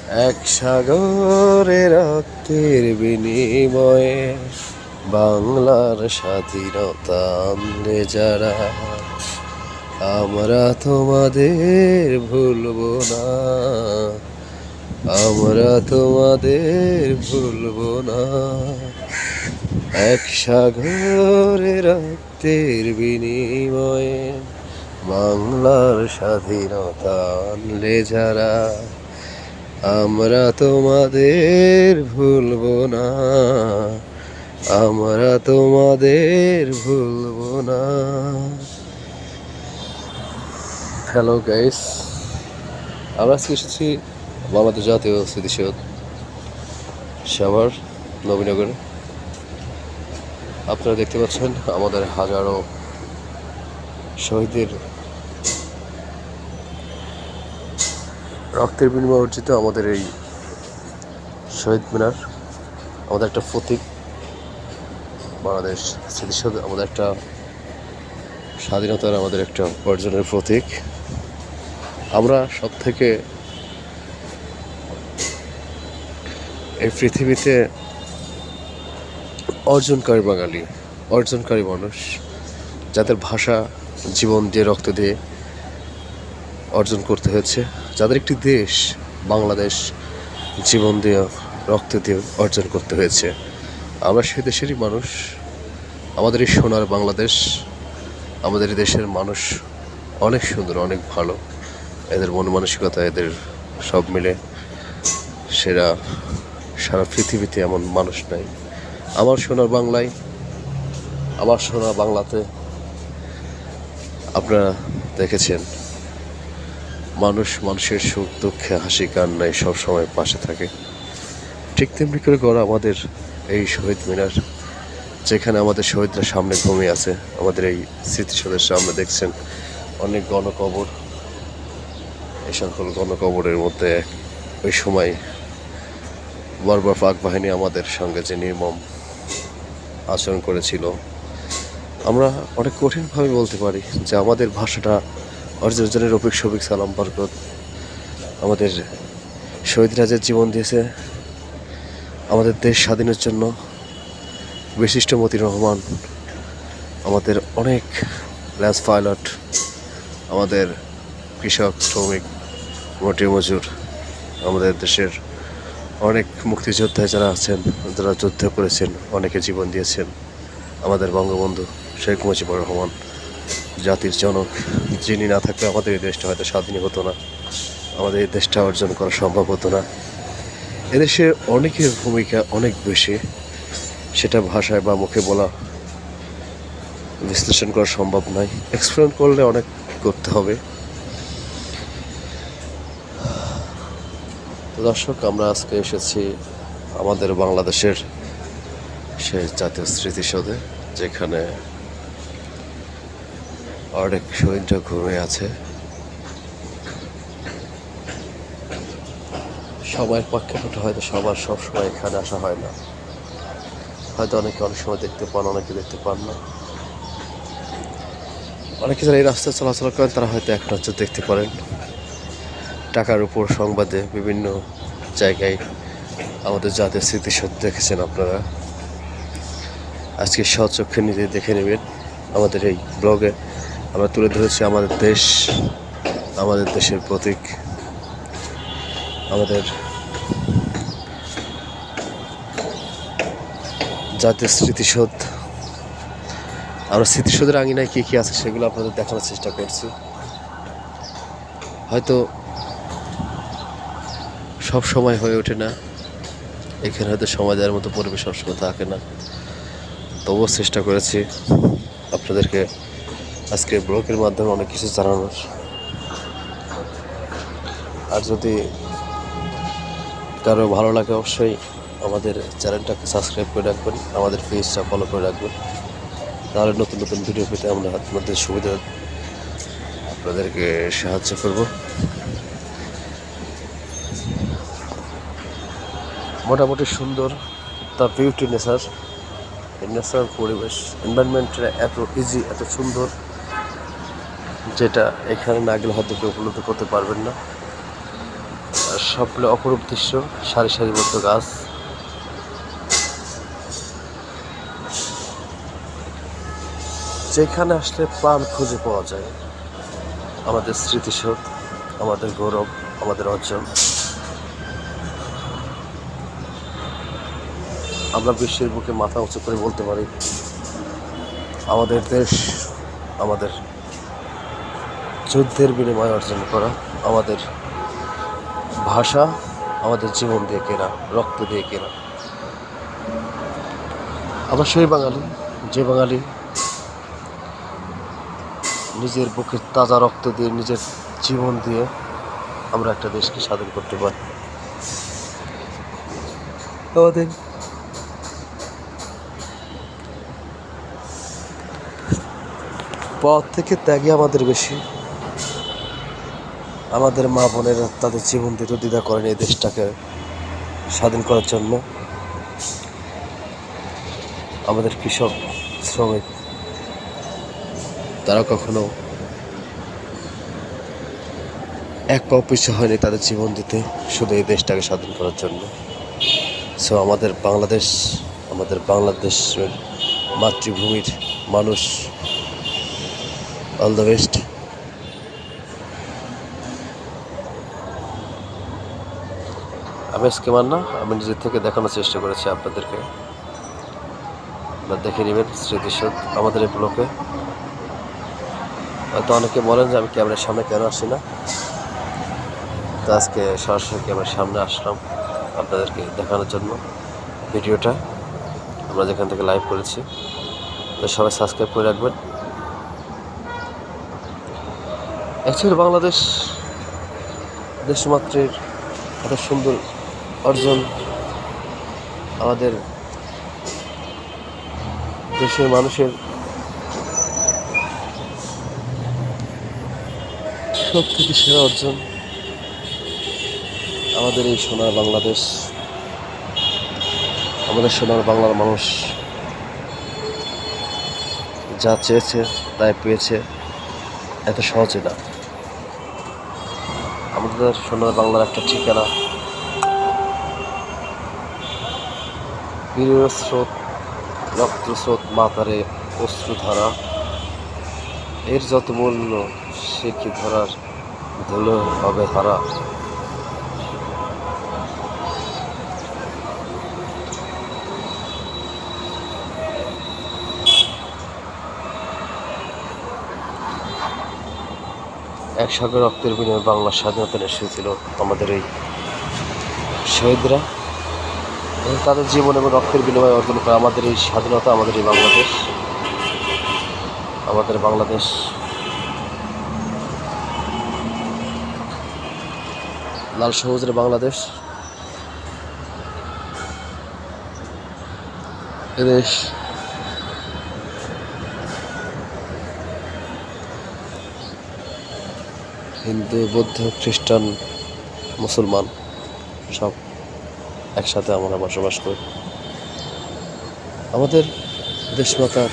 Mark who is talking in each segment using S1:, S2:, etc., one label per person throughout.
S1: এক সাগরে রক্তের বিনিময়ে বাংলার স্বাধীনতা আনলে যারা, আমরা তোমাদের ভুলবো না, আমরা তোমাদের ভুলবো না। এক সাগরে রক্তের বিনিময়ে বাংলার স্বাধীনতা আনলে যারা, আমরা তোমাদের ভুলবো না, আমরা তোমাদের ভুলবো না। হ্যালো গাইস, আমরা আজকে এসেছি বাংলাদেশ জাতীয় স্মৃতিসৌধ সাভার নবীনগরে। আপনারা দেখতে পাচ্ছেন আমাদের হাজারো শহীদের রক্তের বিনিময়ে অর্জিত আমাদের এই শহীদ মিনার আমাদের একটা প্রতীক। বাংলাদেশ স্মৃতিসৌধ আমাদের একটা স্বাধীনতার আমাদের একটা অর্জনের প্রতীক। আমরা সব থেকে এই পৃথিবীতে অর্জনকারী বাঙালি, অর্জনকারী মানুষ, যাদের ভাষা জীবন দিয়ে রক্ত দিয়ে অর্জন করতে হয়েছে, যাদের একটি দেশ বাংলাদেশ জীবন দিয়ে রক্ত দিয়ে অর্জন করতে হয়েছে। আমরা সে দেশেরই মানুষ। আমাদের এই সোনার বাংলাদেশ, আমাদের এই দেশের মানুষ অনেক সুন্দর, অনেক ভালো। এদের মন মানসিকতা, এদের সব মিলে সেরা। সারা পৃথিবীতে এমন মানুষ নাই। আমার সোনার বাংলায়, আমার সোনার বাংলাতে আপনারা দেখেছেন মানুষ মানুষের সুখ দুঃখে হাসি কান্নায় সবসময় পাশে থাকে। ঠিক তেমনি করে গড়া আমাদের এই শহীদ মিনার, যেখানে আমাদের শহীদরা সামনে ঘুমিয়ে আছে। আমাদের এই স্মৃতিসৌধের সামনে দেখছেন অনেক গণকবর। এই সকল গণকবরের মধ্যে ওই সময় বর্বর পাক বাহিনী আমাদের সঙ্গে যে নির্মম আচরণ করেছিল, আমরা অনেক কঠিনভাবে বলতে পারি যে আমাদের ভাষাটা অর্জনের রফিক শফিক সালাম বরকত, আমাদের শহীদরা যে জীবন দিয়েছে আমাদের দেশ স্বাধীনের জন্য, বিশিষ্ট মতিউর রহমান, আমাদের অনেক ল্যান্স পাইলট, আমাদের কৃষক শ্রমিক মোটে মজুর, আমাদের দেশের অনেক মুক্তিযোদ্ধা যারা আছেন, যারা যুদ্ধ করেছেন, অনেকে জীবন দিয়েছেন। আমাদের বঙ্গবন্ধু শেখ মুজিবুর রহমান, জাতির জনক, যিনি না থাকলে আমাদের এই দেশটা হয়তো স্বাধীন হতো না, আমাদের এই দেশটা অর্জন করা সম্ভব হতো না। এদেশে অনেকের ভূমিকা অনেক বেশি, সেটা ভাষায় বা মুখে বলা বিশ্লেষণ করা সম্ভব নয়। এক্সপ্লেন করলে অনেক করতে হবে। তো দর্শক, আমরা আজকে এসেছি আমাদের বাংলাদেশের সেই জাতীয় স্মৃতিসৌধে, যেখানে অনেক শহীদরা ঘুমিয়ে আছে। সময়ের প্রেক্ষাপটে হয়তো সবার সবসময় এখানে আসা হয় না, হয়তো অনেকে অনেক সময় দেখতে পান, অনেকে দেখতে পান না। অনেকে যারা এই রাস্তায় চলাচল করেন তারা হয়তো এক নজর দেখতে পারেন। টাকার উপর সংবাদে বিভিন্ন জায়গায় আমাদের জাতীয় স্মৃতিসৌধ দেখেছেন আপনারা। আজকে স্বচক্ষে নিজে দেখে নেবেন। আমাদের এই ব্লগে আমরা তুলে ধরেছি আমাদের দেশ, আমাদের দেশের প্রতীক, আমাদের জাতীয় স্মৃতিসৌধ। আমরা স্মৃতিসৌধের আঙিনায় কী কী আছে সেগুলো আপনাদের দেখানোর চেষ্টা করছি। হয়তো সব সময় হয়ে ওঠে না, এখানে হয়তো সময় দেওয়ার মতো পরিবেশ সবসময় থাকে না, তবুও চেষ্টা করেছি আপনাদেরকে আজকে ব্লগের মাধ্যমে অনেক কিছু জানানোর। আর যদি কারো ভালো লাগে অবশ্যই আমাদের চ্যানেলটাকে সাবস্ক্রাইব করে রাখবেন, আমাদের পেজটা ফলো করে রাখবেন, তাহলে নতুন নতুন ভিডিও পেতে আমরা আপনাদের সুবিধা আপনাদেরকে সাহায্য করব। মোটামুটি সুন্দর দ্য বিউটি নেচার, ন্যাচারাল পরিবেশ, এনভায়রনমেন্টটা এত ইজি, এত সুন্দর, যেটা এখানে না গেলে হয়তো কেউ উপলব্ধি করতে পারবেন না। সবগুলো অপরূপ দৃশ্য, সারি সারিবদ্ধ গাছ, যেখানে আসলে প্রাণ খুঁজে পাওয়া যায়। আমাদের স্মৃতিসৌধ, আমাদের গৌরব, আমাদের অর্জন। আমরা বিশ্বের বুকে মাথা উঁচু করে বলতে পারি, আমাদের দেশ আমাদের যুদ্ধের বিনিময়ে অর্জন করা, আমাদের ভাষা আমাদের জীবন দিয়ে কেনা, রক্ত দিয়ে কেনা। আমরা সেই বাঙালি, যে বাঙালি নিজের বুকের তাজা রক্ত দিয়ে, নিজের জীবন দিয়ে আমরা একটা দেশকে স্বাধীন করতে পারি। আমাদের পথ থেকে ত্যাগই আমাদের বেশি। আমাদের মা বোনেরা তাদের জীবন দিতে দ্বিধা করেন এই দেশটাকে স্বাধীন করার জন্য। আমাদের কৃষক, শ্রমিক, তারা কখনো এক পাও পিছু হয়নি তাদের জীবন দিতে শুধু এই দেশটাকে স্বাধীন করার জন্য। সো আমাদের বাংলাদেশের মাতৃভূমির মানুষ, অল দ্য বেস্ট। আমি আজকে মান্না, আমি নিজের থেকে দেখানোর চেষ্টা করেছি আপনাদেরকে। আপনারা দেখে নেবেন স্মৃতিসৌধ আমাদের এই ব্লকে। হয়তো অনেকে বলেন যে আমি ক্যামেরার সামনে কেন আসি না, তো আজকে সরাসরি ক্যামেরার সামনে আসলাম আপনাদেরকে দেখানোর জন্য ভিডিওটা আমরা যেখান থেকে লাইভ করেছি। তো সবাই সাবস্ক্রাইব করে রাখবেন। অ্যাকচুয়ালি বাংলাদেশ দেশমাতৃর এত সুন্দর অর্জন, আমাদের দেশের মানুষের সব থেকে সেরা অর্জন, আমাদের এই সোনার বাংলাদেশ, আমাদের সোনার বাংলার মানুষ যা চেয়েছে তাই পেয়েছে, এত সহজে না। আমাদের সোনার বাংলার একটা ঠিকানা, বীরের স্রোত, রক্তস্রোত, মাতারে অশ্রুধারা, এর যত মূল্য সে কি ধরার ধুলো হবে হারা। এক সাগর রক্তের বিনিময়ে বাংলার স্বাধীনতা নিশ্চিত ছিল আমাদের এই শহীদরা, এবং তাদের জীবন এবং রক্তের বিনিময়ে অর্জন করে আমাদের এই স্বাধীনতা, আমাদের এই বাংলাদেশ, আমাদের বাংলাদেশ। লাল সবুজের বাংলাদেশ, এদেশ হিন্দু, বৌদ্ধ, খ্রিস্টান, মুসলমান সব একসাথে আমরা বসবাস করি। আমাদের দেশমাতার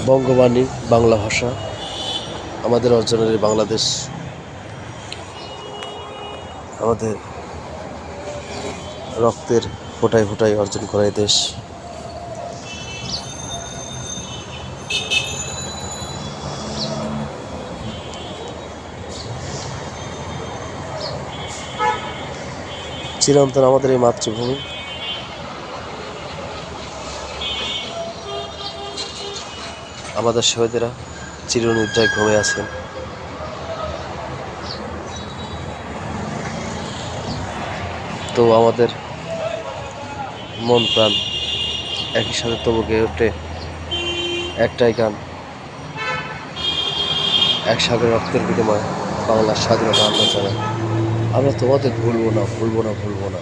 S1: বঙ্গবাণী বাংলা ভাষা, আমাদের অর্জনের এই বাংলাদেশ, আমাদের রক্তের ফোঁটায় ফোঁটায় অর্জন করা এই দেশ। চিরন্তন আমাদের এই মাতৃভূমি, আমাদের শহীদেরা চিরনিদ্রায় ঘুমিয়ে আছেন। তো আমাদের মন প্রাণ একই সাথে তবু গেয়ে ওঠে একটাই গান, এক সাগরের রক্তের বিনিময়ে বাংলার স্বাধীনতা আমরা চালাই। আমরা তোমাদের ভুলবো না, ভুলবো না, ভুলবো না।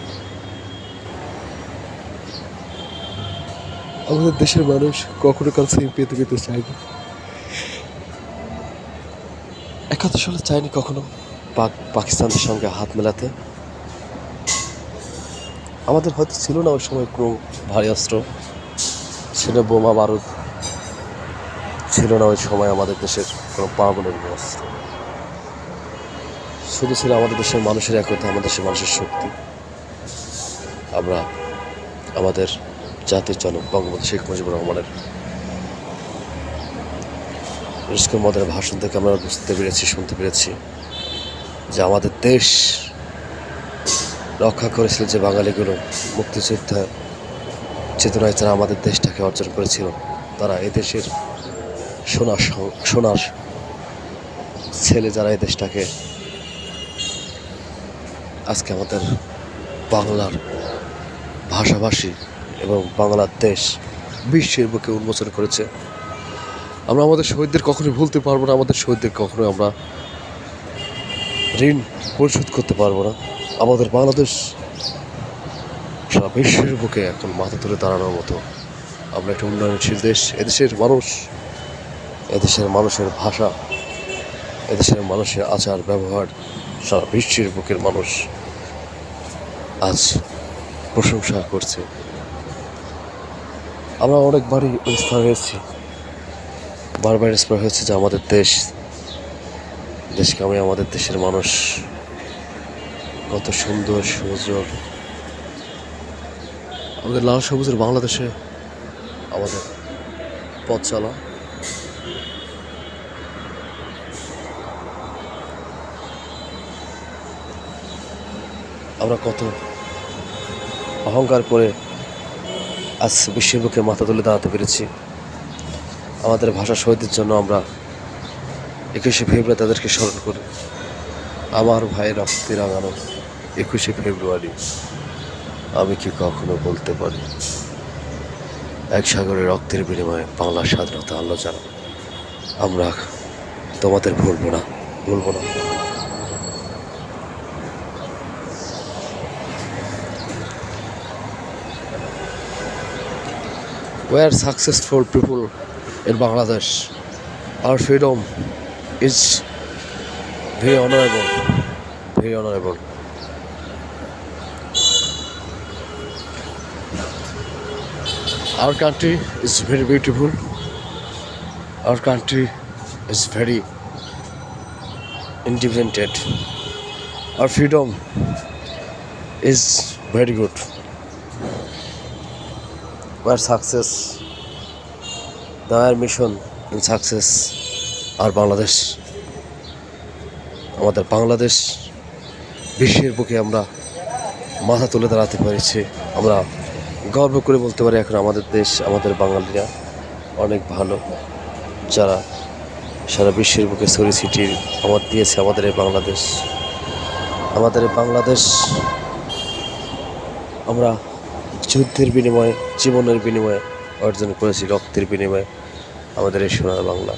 S1: আমাদের দেশের মানুষ কখনো কাল সেই পেতে পেতে চায়নি, 71 সালে চায়নি কখনো পাকিস্তানের সঙ্গে হাত মেলাতে। আমাদের হয়তো ছিল না ওই সময় কোনো ভারী অস্ত্র, ছিল বোমা বারুদ, ছিল না ওই সময় আমাদের দেশের কোনো পারমাণবিক অস্ত্র। শুধু ছিল আমাদের দেশের মানুষের একতা, আমাদের দেশের মানুষের শক্তি। আমরা আমাদের জাতির জনক বঙ্গবন্ধু শেখ মুজিবুর রহমানের মদের ভাষণ থেকে আমরা বুঝতে পেরেছি, শুনতে পেরেছি যে আমাদের দেশ রক্ষা করেছিল যে বাঙালিগুলো মুক্তিযোদ্ধা চেতনায় যারা আমাদের দেশটাকে অর্জন করেছিল, তারা এদেশের সোনার ছেলে, যারা এই দেশটাকে আজকে আমাদের বাংলার ভাষাভাষী এবং বাংলার দেশ বিশ্বের বুকে উন্মোচন করেছে। আমরা আমাদের শহীদদের কখনোই ভুলতে পারবো না, আমাদের শহীদদের কখনোই আমরা ঋণ পরিশোধ করতে পারবো না। আমাদের বাংলাদেশ সারা বিশ্বের বুকে এখন মাথা তুলে দাঁড়ানোর মতো আমরা একটা উন্নয়নশীল দেশ। এদেশের মানুষ, এদেশের মানুষের ভাষা, এদেশের মানুষের আচার ব্যবহার সারা বিশ্বের বুকের মানুষ আজ প্রশংসা করছে। আমরা অনেকবারই ইন্সপায়ার হয়েছি, বারবার ইন্সপায়ার হয়েছে যে আমাদের দেশকে আমি, আমাদের দেশের মানুষ কত সুন্দর সুযোগ, আমাদের লাল সবুজের বাংলাদেশে আমাদের পথ চলা। আমরা কত অহংকার করে আজ বিশ্বের বুকে মাথা তুলে দাঁড়াতে পেরেছি। আমাদের ভাষা শহীদের জন্য আমরা 21শে ফেব্রুয়ারি তাদেরকে স্মরণ করি। আমার ভাইয়ের রক্তে রাঙানো 21শে ফেব্রুয়ারি আমি কি কখনো বলতে পারি, এক সাগরের রক্তের বিনিময়ে বাংলার স্বাধীনতা আনলো যারা, আমরা তোমাদের ভুলবো না। We are successful people in Bangladesh. Our freedom is very honorable, very honorable. Our country is very beautiful. Our country is very independent. Our freedom is very good. Our success, their mission in success, our Bangladesh. আমাদের বাংলাদেশ বিশ্বের বুকে আমরা মাথা তুলে দাঁড়াতে পেরেছি। আমরা গর্ব করে বলতে পারি এখন আমাদের দেশ, আমাদের বাঙালিরা অনেক ভালো, যারা সারা বিশ্বের বুকে ছড়িয়ে ছিটিয়ে আমাদের দিয়েছে আমাদের এই বাংলাদেশ। আমাদের এই বাংলাদেশ আমরা যুদ্ধের বিনিময়ে, জীবনের বিনিময়ে অর্জন করেছি, রক্তের বিনিময়ে আমাদের এই সোনার বাংলা।